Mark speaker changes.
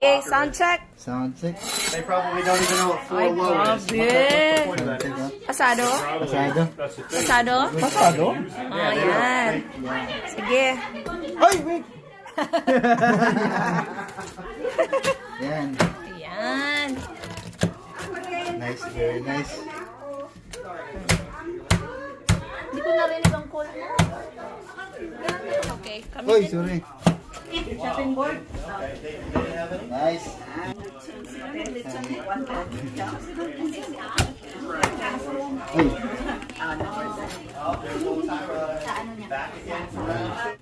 Speaker 1: Okay, sound check.
Speaker 2: Sound check.
Speaker 3: They probably don't even know what four
Speaker 1: Ay,
Speaker 3: low is.
Speaker 1: grabe. Pasado?
Speaker 2: Pasado.
Speaker 1: Pasado?
Speaker 2: Pasado?
Speaker 1: Ah, yan. Sige.
Speaker 2: Ay, wait! Yan.
Speaker 1: Ayan.
Speaker 2: Nice, very nice.
Speaker 1: Hindi ko narinig ang call mo. Okay, kami
Speaker 2: Oy,
Speaker 1: din.
Speaker 2: sorry.
Speaker 4: Shopping board.
Speaker 2: Nice. Ay.
Speaker 3: Back again.